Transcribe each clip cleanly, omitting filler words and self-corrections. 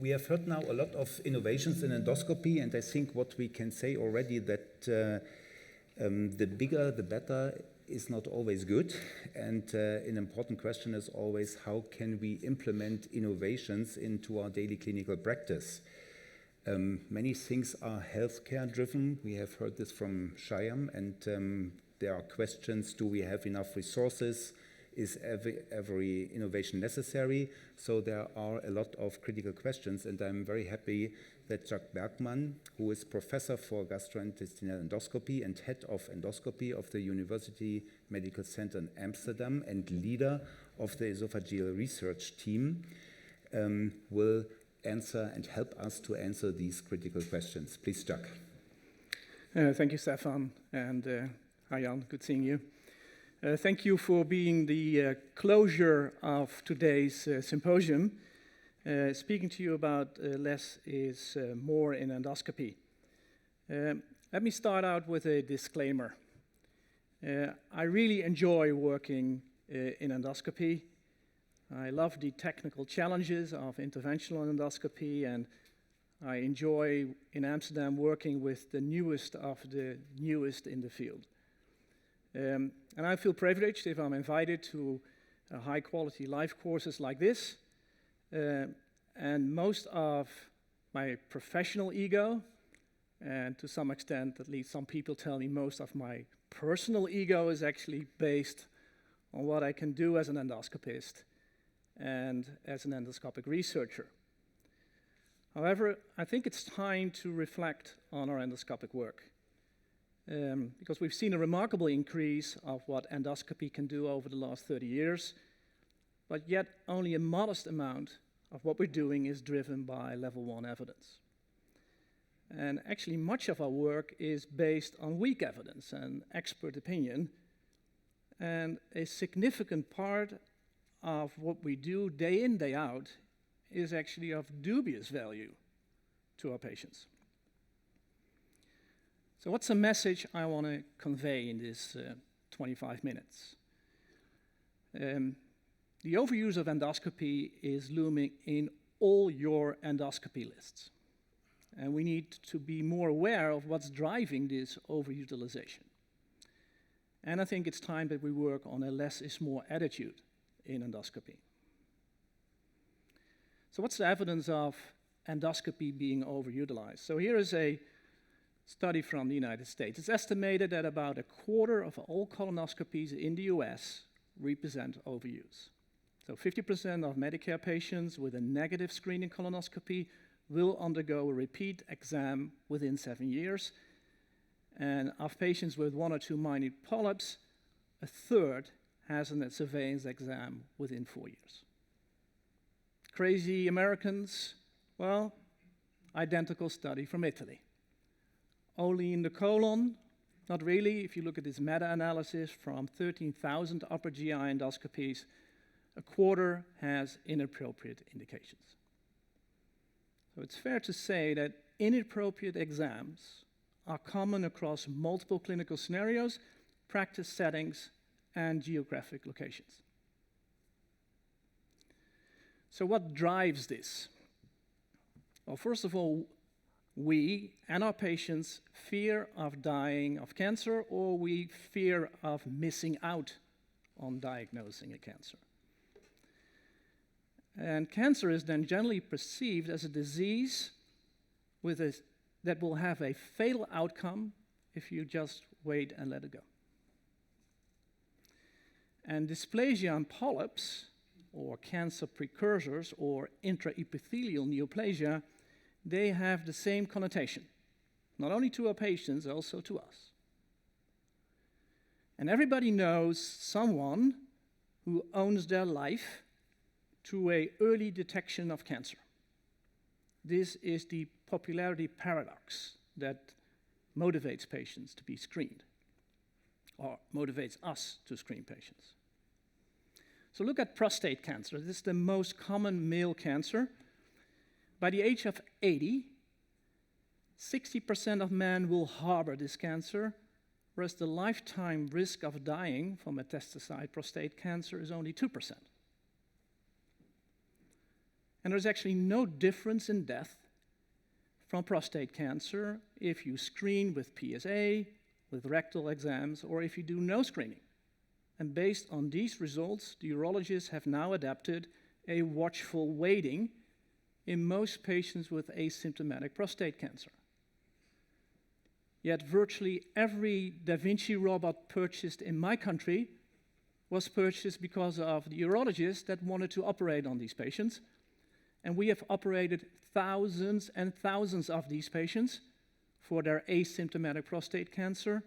We have heard now a lot of innovations in endoscopy, and I think what we can say already that the bigger the better is not always good. And an important question is always how can we implement innovations into our daily clinical practice? Many things are healthcare driven. We have heard this from Shyam, and there are questions, do we have enough resources? Is every innovation necessary? So there are a lot of critical questions, and I'm very happy that Jacques Bergman, who is professor for gastrointestinal endoscopy and head of endoscopy of the University Medical Center in Amsterdam and leader of the esophageal research team, will answer and help us to answer these critical questions. Please, Jacques. Thank you, Stefan, and hi, Jan, good seeing you. Thank you for being the closure of today's symposium, speaking to you about less is more in endoscopy. Let me start out with a disclaimer. I really enjoy working in endoscopy. I love the technical challenges of interventional endoscopy, and I enjoy in Amsterdam working with the newest of the newest in the field. And I feel privileged if I'm invited to high-quality live courses like this. And most of my professional ego, and to some extent, at least some people tell me most of my personal ego is actually based on what I can do as an endoscopist and as an endoscopic researcher. However, I think it's time to reflect on our endoscopic work. Because we've seen a remarkable increase of what endoscopy can do over the last 30 years, but yet only a modest amount of what we're doing is driven by level 1 evidence. And actually much of our work is based on weak evidence and expert opinion, and a significant part of what we do day in, day out is actually of dubious value to our patients. So what's the message I want to convey in this 25 minutes? The overuse of endoscopy is looming in all your endoscopy lists. And we need to be more aware of what's driving this overutilization. And I think it's time that we work on a less is more attitude in endoscopy. So what's the evidence of endoscopy being overutilized? So here is a study from the United States. It's estimated that about a quarter of all colonoscopies in the US represent overuse. So 50% of Medicare patients with a negative screening colonoscopy will undergo a repeat exam within 7 years. And of patients with 1 or 2 minor polyps, a third has a surveillance exam within 4 years. Crazy Americans? Well, identical study from Italy. Only in the colon, not really. If you look at this meta-analysis from 13,000 upper GI endoscopies, a quarter has inappropriate indications. So it's fair to say that inappropriate exams are common across multiple clinical scenarios, practice settings, and geographic locations. So what drives this? Well, first of all, we and our patients fear of dying of cancer, or we fear of missing out on diagnosing a cancer. And cancer is then generally perceived as a disease that will have a fatal outcome if you just wait and let it go. And dysplasia and polyps, or cancer precursors, or intraepithelial neoplasia, they have the same connotation, not only to our patients, also to us. And everybody knows someone who owes their life to an early detection of cancer. This is the popularity paradox that motivates patients to be screened, or motivates us to screen patients. So look at prostate cancer. This is the most common male cancer. By the age of 80, 60% of men will harbor this cancer, whereas the lifetime risk of dying from metastatic prostate cancer is only 2%. And there's actually no difference in death from prostate cancer if you screen with PSA, with rectal exams, or if you do no screening. And based on these results, the urologists have now adapted a watchful waiting in most patients with asymptomatic prostate cancer. Yet virtually every Da Vinci robot purchased in my country was purchased because of the urologists that wanted to operate on these patients. And we have operated thousands and thousands of these patients for their asymptomatic prostate cancer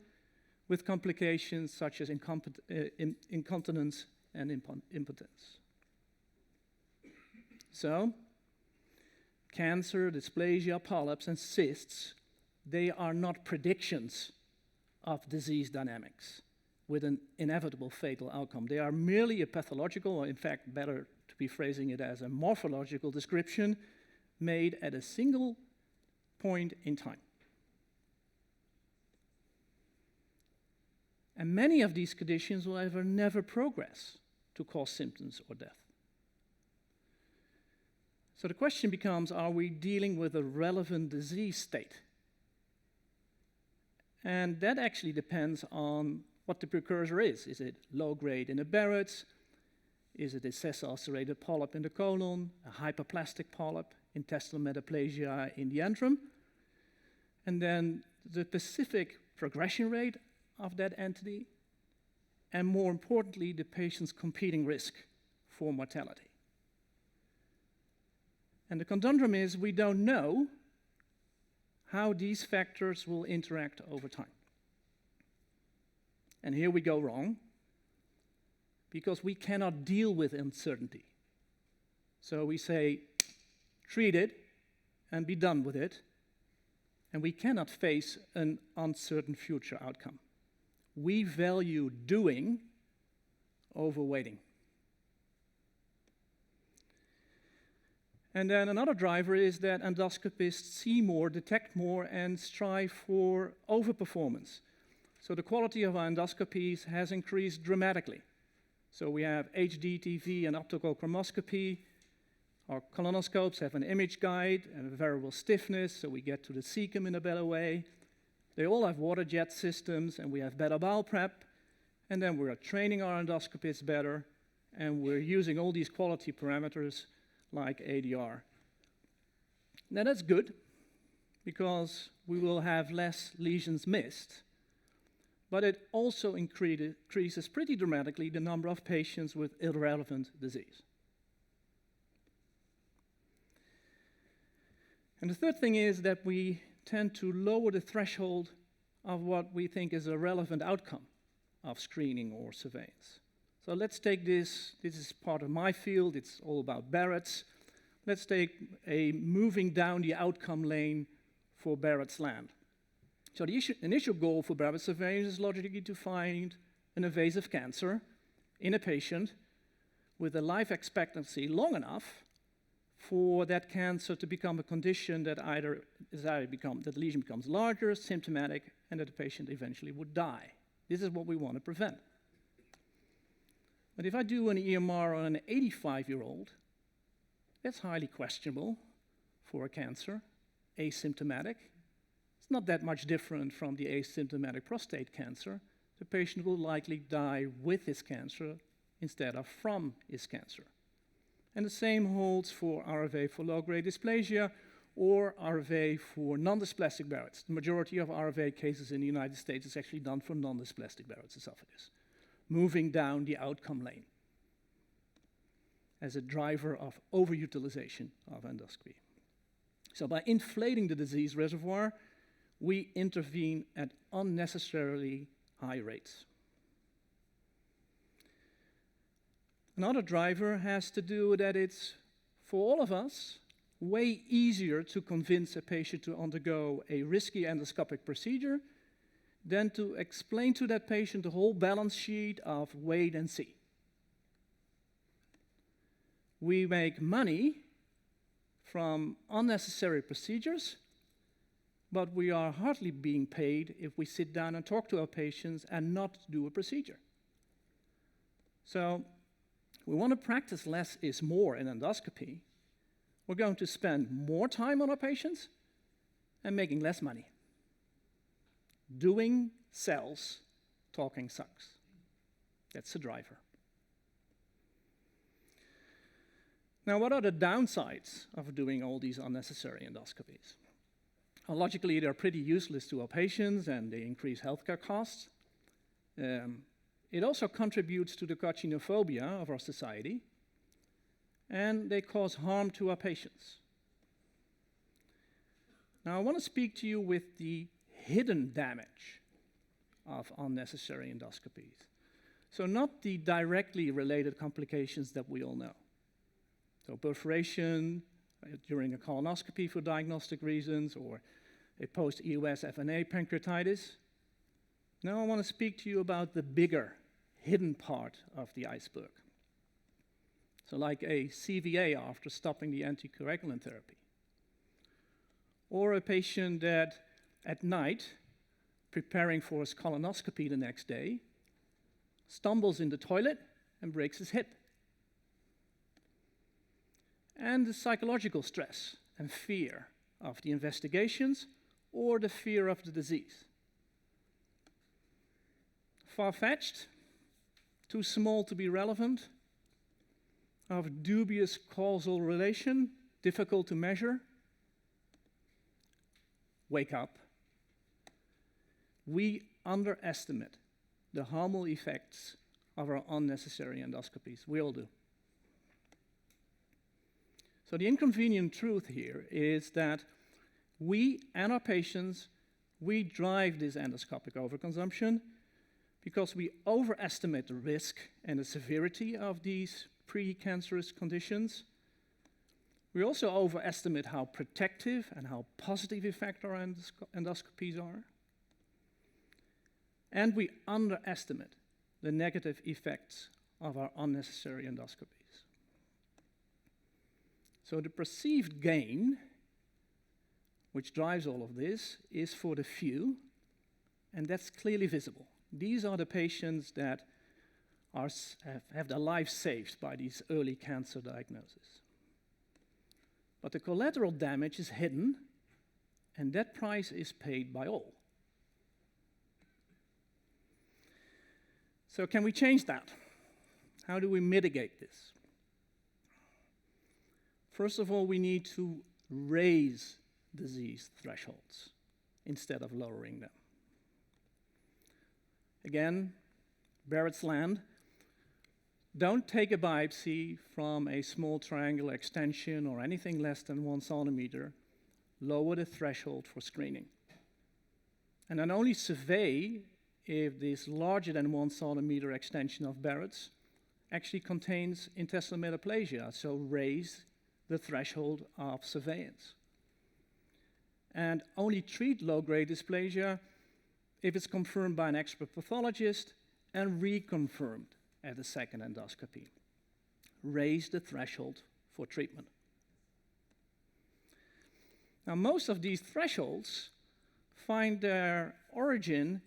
with complications such as incontinence and impotence. So, cancer, dysplasia, polyps, and cysts, they are not predictions of disease dynamics with an inevitable fatal outcome. They are merely a pathological, or in fact, better to be phrasing it as a morphological description made at a single point in time. And many of these conditions will never progress to cause symptoms or death. So the question becomes, are we dealing with a relevant disease state? And that actually depends on what the precursor is. Is it low-grade in the Barrett's? Is it a sessile-serrated polyp in the colon, a hyperplastic polyp, intestinal metaplasia in the antrum? And then the specific progression rate of that entity, and more importantly, the patient's competing risk for mortality. And the conundrum is we don't know how these factors will interact over time. And here we go wrong, because we cannot deal with uncertainty. So we say, treat it and be done with it, and we cannot face an uncertain future outcome. We value doing over waiting. And then another driver is that endoscopists see more, detect more, and strive for overperformance. So the quality of our endoscopies has increased dramatically. So we have HD TV and optical chromoscopy. Our colonoscopes have an image guide and a variable stiffness, so we get to the cecum in a better way. They all have water jet systems, and we have better bowel prep. And then we're training our endoscopists better, and we're using all these quality parameters like ADR. Now that's good, because we will have less lesions missed, but it also increases pretty dramatically the number of patients with irrelevant disease. And the third thing is that we tend to lower the threshold of what we think is a relevant outcome of screening or surveillance. So let's take this is part of my field, it's all about Barrett's. Let's take a moving down the outcome lane for Barrett's land. So the initial goal for Barrett's surveillance is logically to find an invasive cancer in a patient with a life expectancy long enough for that cancer to become a condition that that lesion becomes larger, symptomatic, and that the patient eventually would die. This is what we want to prevent. But if I do an EMR on an 85-year-old, that's highly questionable for a cancer, asymptomatic. It's not that much different from the asymptomatic prostate cancer. The patient will likely die with his cancer instead of from his cancer. And the same holds for RFA for low-grade dysplasia or RFA for non-dysplastic Barrett's. The majority of RFA cases in the United States is actually done for non-dysplastic Barrett's esophagus, moving down the outcome lane as a driver of overutilization of endoscopy. So by inflating the disease reservoir, we intervene at unnecessarily high rates. Another driver has to do with that it's, for all of us, way easier to convince a patient to undergo a risky endoscopic procedure than to explain to that patient the whole balance sheet of wait and see. We make money from unnecessary procedures, but we are hardly being paid if we sit down and talk to our patients and not do a procedure. So we want to practice less is more in endoscopy, we're going to spend more time on our patients and making less money. Doing sells, talking sucks. That's the driver. Now, what are the downsides of doing all these unnecessary endoscopies? Well, logically, they're pretty useless to our patients and they increase healthcare costs. It also contributes to the carcinophobia of our society, and they cause harm to our patients. Now, I want to speak to you with the hidden damage of unnecessary endoscopies. So not the directly related complications that we all know. So perforation during a colonoscopy for diagnostic reasons, or a post-EUS FNA pancreatitis. Now I want to speak to you about the bigger, hidden part of the iceberg. So like a CVA after stopping the anticoagulant therapy. Or a patient that at night, preparing for his colonoscopy the next day, stumbles in the toilet and breaks his hip. And the psychological stress and fear of the investigations or the fear of the disease. Far-fetched, too small to be relevant, of dubious causal relation, difficult to measure. Wake up. We underestimate the harmful effects of our unnecessary endoscopies. We all do. So the inconvenient truth here is that we and our patients, we drive this endoscopic overconsumption because we overestimate the risk and the severity of these precancerous conditions. We also overestimate how protective and how positive effect our endoscopies are. And we underestimate the negative effects of our unnecessary endoscopies. So the perceived gain, which drives all of this, is for the few, and that's clearly visible. These are the patients that have their lives saved by these early cancer diagnoses. But the collateral damage is hidden, and that price is paid by all. So can we change that? How do we mitigate this? First of all, we need to raise disease thresholds instead of lowering them. Again, Barrett's land. Don't take a biopsy from a small triangular extension or anything less than 1 centimeter. Lower the threshold for screening. And then only survey if this larger than 1 centimeter extension of Barrett's actually contains intestinal metaplasia, so raise the threshold of surveillance. And only treat low-grade dysplasia if it's confirmed by an expert pathologist and reconfirmed at a second endoscopy. Raise the threshold for treatment. Now, most of these thresholds find their origin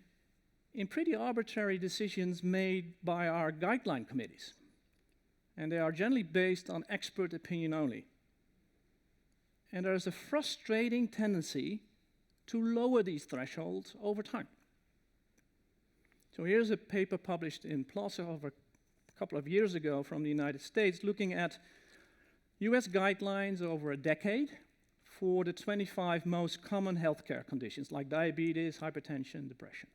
in pretty arbitrary decisions made by our guideline committees. And they are generally based on expert opinion only. And there is a frustrating tendency to lower these thresholds over time. So here's a paper published in PLOS over a couple of years ago from the United States looking at US guidelines over a decade for the 25 most common healthcare conditions like diabetes, hypertension, depression.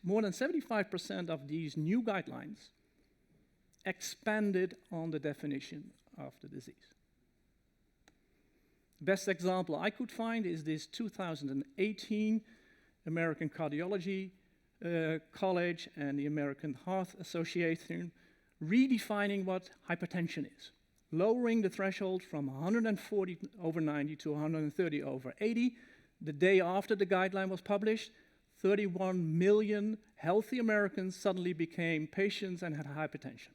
More than 75% of these new guidelines expanded on the definition of the disease. The best example I could find is this 2018 American Cardiology College and the American Heart Association redefining what hypertension is, lowering the threshold from 140 over 90 to 130 over 80. The day after the guideline was published, 31 million healthy Americans suddenly became patients and had hypertension.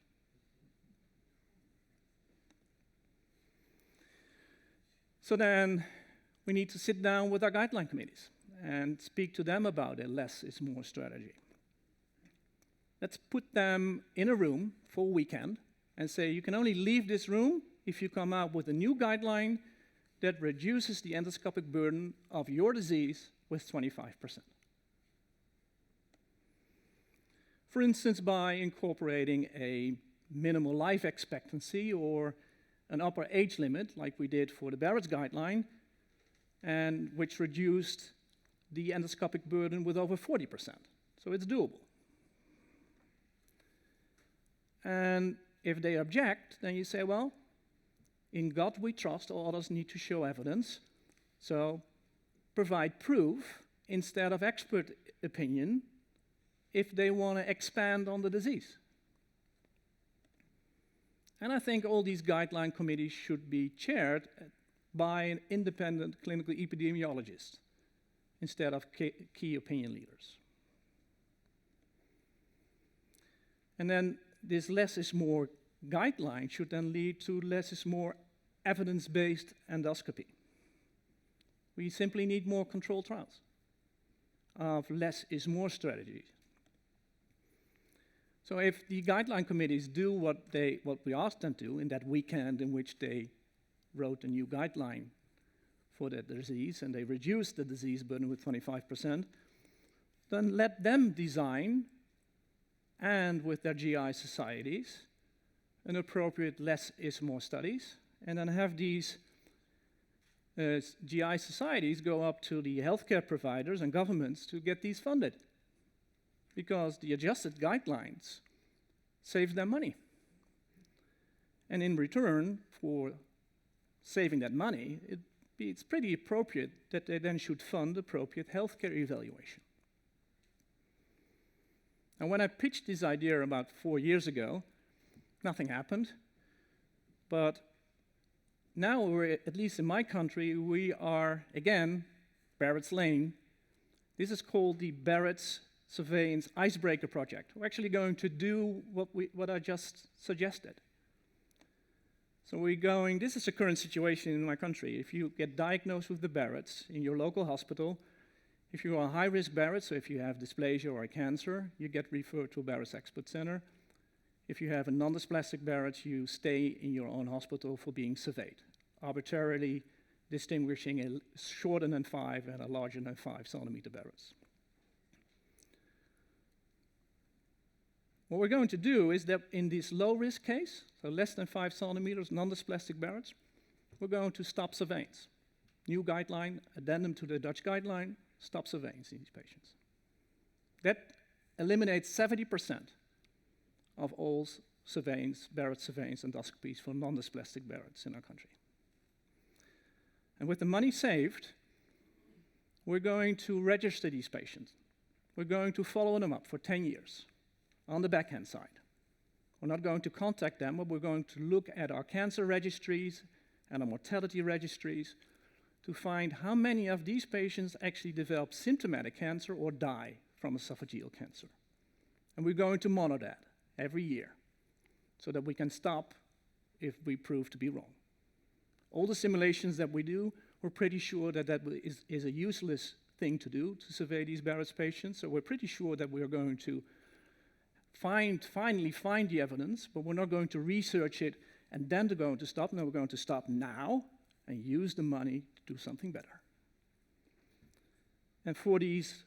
So then we need to sit down with our guideline committees and speak to them about a less is more strategy. Let's put them in a room for a weekend and say, you can only leave this room if you come out with a new guideline that reduces the endoscopic burden of your disease with 25%. For instance, by incorporating a minimal life expectancy or an upper age limit, like we did for the Barrett's guideline, and which reduced the endoscopic burden with over 40%. So it's doable. And if they object, then you say, well, in God we trust, all others need to show evidence. So provide proof instead of expert opinion if they want to expand on the disease. And I think all these guideline committees should be chaired by an independent clinical epidemiologist instead of key opinion leaders. And then this less is more guideline should then lead to less is more evidence-based endoscopy. We simply need more controlled trials of less is more strategies. So if the guideline committees do what we asked them to in that weekend in which they wrote a new guideline for the disease and they reduced the disease burden with 25%, then let them design, and with their GI societies, an appropriate less is more studies, and then have these GI societies go up to the healthcare providers and governments to get these funded, because the adjusted guidelines save them money. And in return for saving that money, it's pretty appropriate that they then should fund appropriate healthcare evaluation. And when I pitched this idea about 4 years ago, nothing happened. But now, at least in my country, we are, again, Barrett's Lane. This is called the Barrett's Surveillance Icebreaker Project. We're actually going to do what I just suggested. So this is the current situation in my country. If you get diagnosed with the Barrett's in your local hospital, if you are a high-risk Barrett's, so if you have dysplasia or a cancer, you get referred to a Barrett's Expert Center. If you have a non-dysplastic Barrett's, you stay in your own hospital for being surveyed, arbitrarily distinguishing a shorter than 5 and a larger than 5 centimeter Barrett's. What we're going to do is that in this low-risk case, so less than 5 centimeters, non-dysplastic Barrett's, we're going to stop surveillance. New guideline, addendum to the Dutch guideline, stop surveillance in these patients. That eliminates 70% of all Barrett surveillance endoscopies for non-dysplastic Barrett's in our country. And with the money saved, we're going to register these patients. We're going to follow them up for 10 years on the backhand side. We're not going to contact them, but we're going to look at our cancer registries and our mortality registries to find how many of these patients actually develop symptomatic cancer or die from esophageal cancer. And we're going to monitor that every year so that we can stop if we prove to be wrong. All the simulations that we do, we're pretty sure that is a useless thing to do, to survey these Barrett's patients. So we're pretty sure that we're going to finally find the evidence, but we're not going to research it and then going to stop. No, we're going to stop now and use the money to do something better. And for these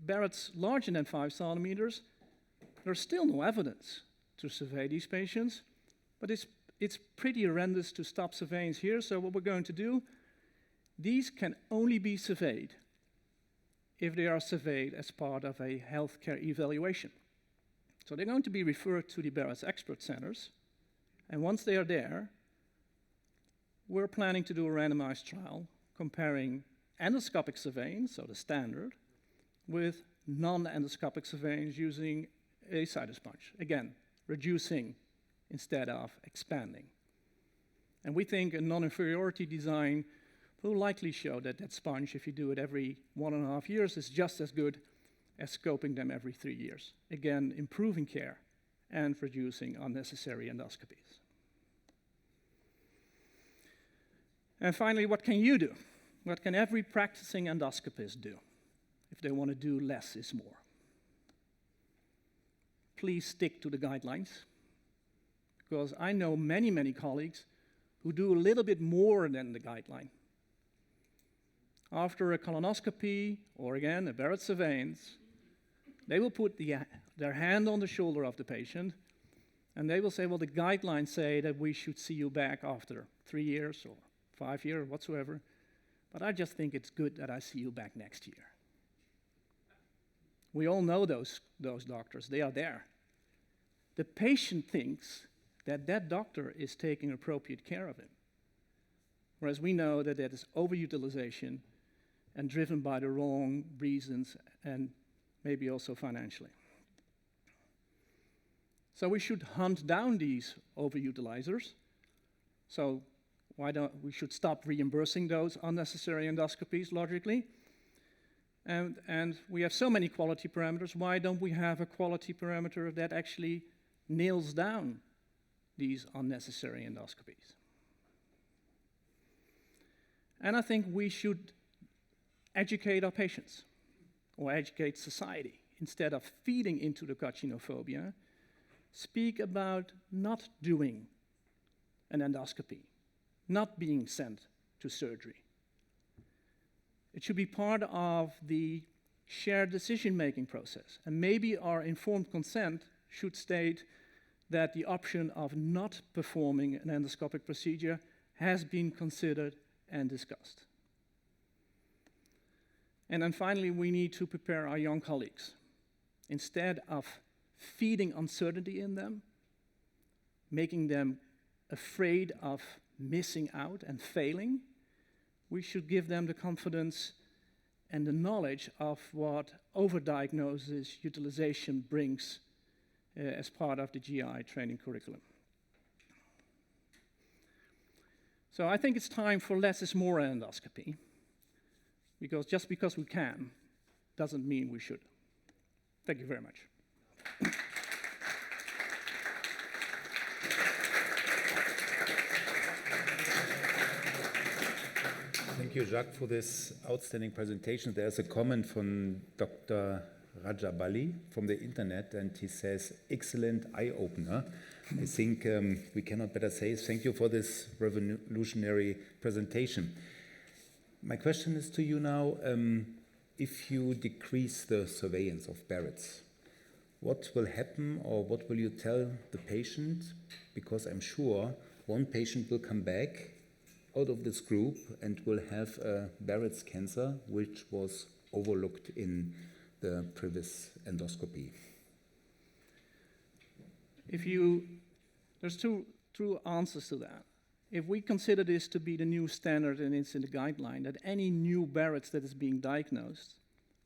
Barrett's larger than 5 centimeters, there's still no evidence to survey these patients, but it's pretty horrendous to stop surveillance here. So what we're going to do, these can only be surveyed if they are surveyed as part of a healthcare evaluation. So they're going to be referred to the Barrett's Expert Centers, and once they are there, we're planning to do a randomized trial comparing endoscopic surveillance, so the standard, with non-endoscopic surveillance using a cytosponge. Again, reducing instead of expanding. And we think a non-inferiority design will likely show that that sponge, if you do it every 1.5 years, is just as good as scoping them every 3 years. Again, improving care and reducing unnecessary endoscopies. And finally, what can you do? What can every practicing endoscopist do if they want to do less is more? Please stick to the guidelines, because I know many, many colleagues who do a little bit more than the guideline. After a colonoscopy, or again, a Barrett's surveillance, they will put their hand on the shoulder of the patient, and they will say, well, the guidelines say that we should see you back after 3 years or 5 years, whatsoever, but I just think it's good that I see you back next year. We all know those doctors, they are there. The patient thinks that that doctor is taking appropriate care of him, whereas we know that that is overutilization and driven by the wrong reasons and maybe also financially. So we should hunt down these overutilizers. So we should stop reimbursing those unnecessary endoscopies, logically. And we have so many quality parameters. Why don't we have a quality parameter that actually nails down these unnecessary endoscopies? And I think we should educate our patients or educate society instead of feeding into the carcinophobia. Speak about not doing an endoscopy, not being sent to surgery. It should be part of the shared decision-making process. And maybe our informed consent should state that the option of not performing an endoscopic procedure has been considered and discussed. And then finally, we need to prepare our young colleagues. Instead of feeding uncertainty in them, making them afraid of missing out and failing, we should give them the confidence and the knowledge of what overdiagnosis utilization brings as part of the GI training curriculum. So I think it's time for less is more endoscopy, because just because we can doesn't mean we should. Thank you very much. Thank you, Jacques, for this outstanding presentation. There's a comment from Dr. Rajabali from the internet, and he says, excellent eye-opener. I think we cannot better say thank you for this revolutionary presentation. My question is to you now, if you decrease the surveillance of Barrett's, what will happen or what will you tell the patient? Because I'm sure one patient will come back out of this group and will have a Barrett's cancer, which was overlooked in the previous endoscopy. There's two answers to that. If we consider this to be the new standard and it's in the guideline, that any new Barrett's that is being diagnosed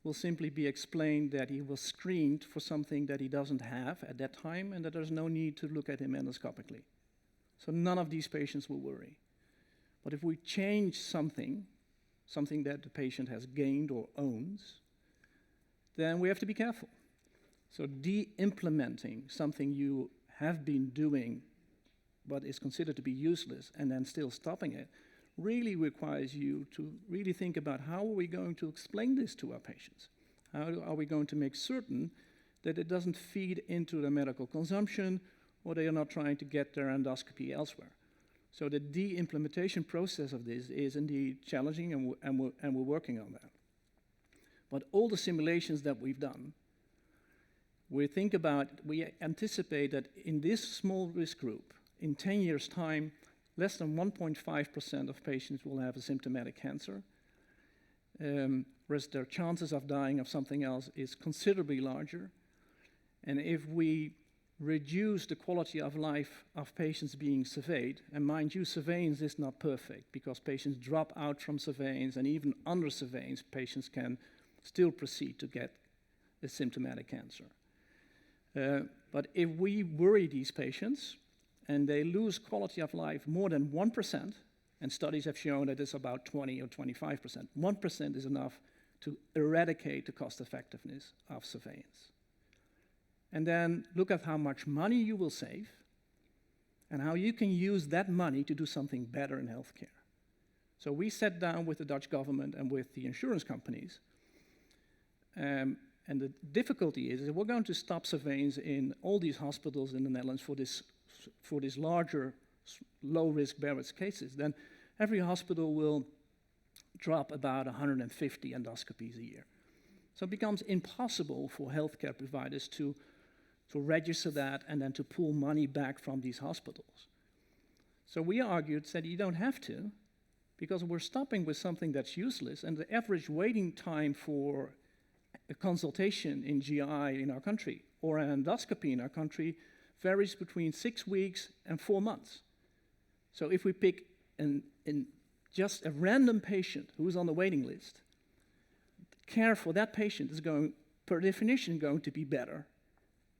will simply be explained that he was screened for something that he doesn't have at that time and that there's no need to look at him endoscopically. So none of these patients will worry. But if we change something that the patient has gained or owns, then we have to be careful. So de-implementing something you have been doing but is considered to be useless and then still stopping it really requires you to really think about how are we going to explain this to our patients? How are we going to make certain that it doesn't feed into the medical consumption or they are not trying to get their endoscopy elsewhere? So the de-implementation process of this is indeed challenging, and we're working on that. But all the simulations that we've done, we anticipate that in this small risk group, in 10 years' time, less than 1.5% of patients will have a symptomatic cancer, whereas their chances of dying of something else is considerably larger. And if we reduce the quality of life of patients being surveyed, and mind you, surveillance is not perfect because patients drop out from surveillance, and even under surveillance, patients can still proceed to get a symptomatic cancer. But if we worry these patients and they lose quality of life more than 1%, and studies have shown that it's about 20 or 25%, 1% is enough to eradicate the cost effectiveness of surveillance. And then look at how much money you will save and how you can use that money to do something better in healthcare. So we sat down with the Dutch government and with the insurance companies, and the difficulty is that we're going to stop surveillance in all these hospitals in the Netherlands for this larger low-risk Barrett's cases, then every hospital will drop about 150 endoscopies a year. So it becomes impossible for healthcare providers to register that and then to pull money back from these hospitals. So we argued that you don't have to, because we're stopping with something that's useless, and the average waiting time for a consultation in GI in our country or an endoscopy in our country varies between 6 weeks and 4 months. So if we pick just a random patient who's on the waiting list, care for that patient is going, per definition, going to be better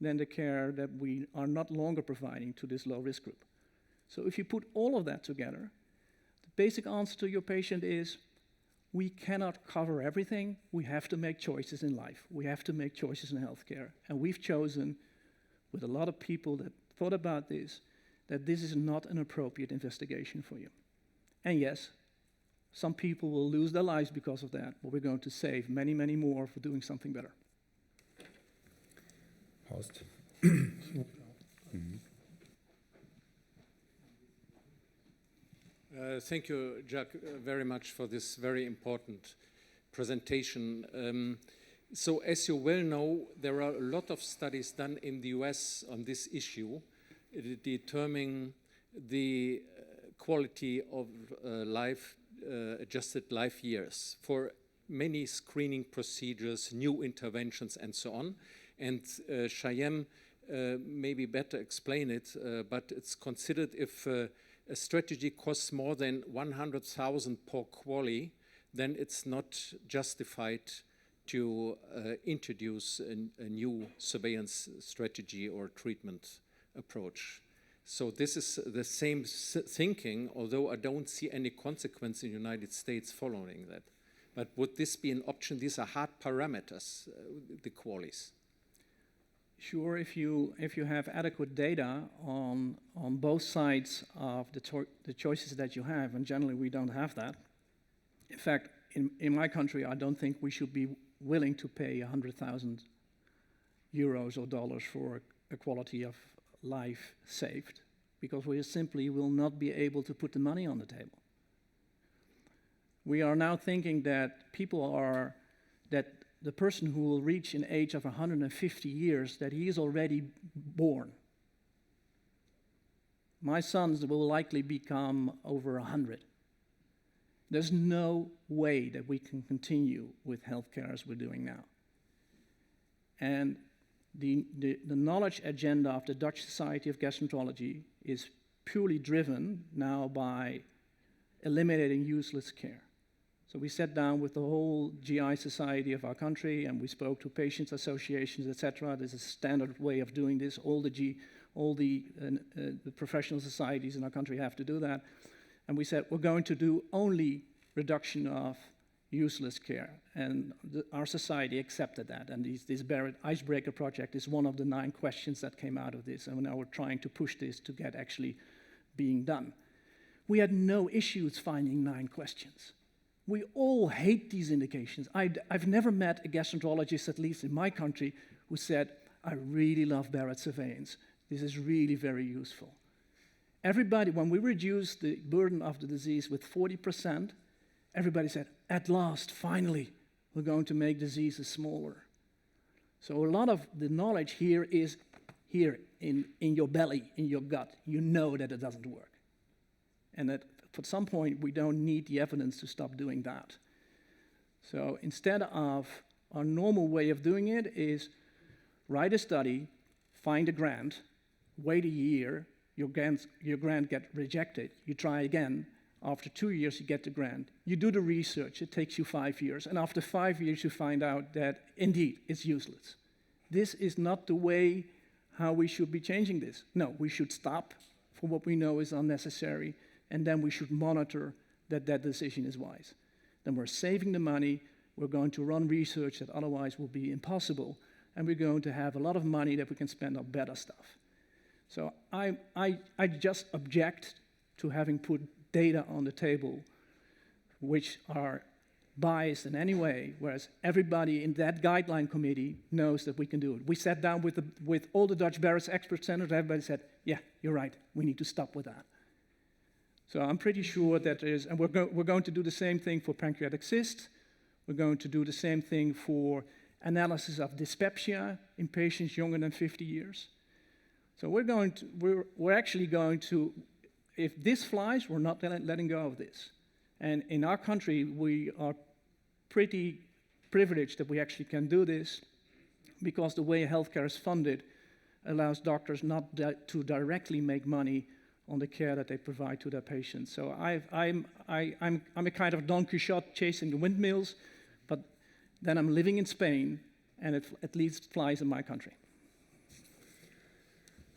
than the care that we are not longer providing to this low-risk group. So if you put all of that together, the basic answer to your patient is, we cannot cover everything. We have to make choices in life. We have to make choices in healthcare. And we've chosen, with a lot of people that thought about this, that this is not an appropriate investigation for you. And yes, some people will lose their lives because of that, but we're going to save many, many more for doing something better. Horst. Thank you, Jacques, very much for this very important presentation. So as you well know, there are a lot of studies done in the US on this issue, determining the quality of life, adjusted life years for many screening procedures, new interventions, and so on. And Cheyenne maybe better explain it, but it's considered if a strategy costs more than 100,000 per QALY, then it's not justified to introduce a new surveillance strategy or treatment approach. So this is the same thinking, although I don't see any consequence in the United States following that. But would this be an option? These are hard parameters, the QALYs. Sure, if you have adequate data on both sides of the choices that you have, and generally we don't have that. In fact, in my country, I don't think we should be willing to pay 100,000 euros or dollars for a quality of life saved, because we simply will not be able to put the money on the table. We are now thinking that the person who will reach an age of 150 years, that he is already born. My sons will likely become over 100. There's no way that we can continue with healthcare as we're doing now. And the knowledge agenda of the Dutch Society of Gastroenterology is purely driven now by eliminating useless care. So we sat down with the whole GI society of our country, and we spoke to patients' associations, etc. There's a standard way of doing this. All the professional societies in our country have to do that. And we said, we're going to do only reduction of useless care. And our society accepted that. And this Barrett Icebreaker project is one of the 9 questions that came out of this. And now we're trying to push this to get actually being done. We had no issues finding 9 questions. We all hate these indications. I've never met a gastroenterologist, at least in my country, who said, I really love Barrett surveillance. This is really very useful. Everybody, when we reduced the burden of the disease with 40%, everybody said, at last, finally, we're going to make diseases smaller. So a lot of the knowledge here is here in your belly, in your gut. You know that it doesn't work. And that at some point, we don't need the evidence to stop doing that. So instead of our normal way of doing it is write a study, find a grant, wait a year, your grant gets rejected, you try again. After 2 years, you get the grant. You do the research, it takes you 5 years. And after 5 years, you find out that, indeed, it's useless. This is not the way how we should be changing this. No, we should stop for what we know is unnecessary, and then we should monitor that that decision is wise. Then we're saving the money, we're going to run research that otherwise will be impossible, and we're going to have a lot of money that we can spend on better stuff. So I just object to having put data on the table which are biased in any way, whereas everybody in that guideline committee knows that we can do it. We sat down with all the Dutch Barrett's expert centers, everybody said, yeah, you're right, we need to stop with that. So I'm pretty sure that there is, and we're going to do the same thing for pancreatic cyst. We're going to do the same thing for analysis of dyspepsia in patients younger than 50 years. So we're actually going to, if this flies, we're not letting go of this. And in our country, we are pretty privileged that we actually can do this, because the way healthcare is funded allows doctors not to directly make money on the care that they provide to their patients. So I'm a kind of Don Quixote chasing the windmills, but then I'm living in Spain, and it at least flies in my country.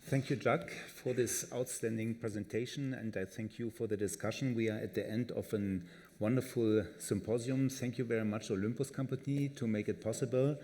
Thank you, Jacques, for this outstanding presentation, and I thank you for the discussion. We are at the end of a wonderful symposium. Thank you very much, Olympus Company, to make it possible.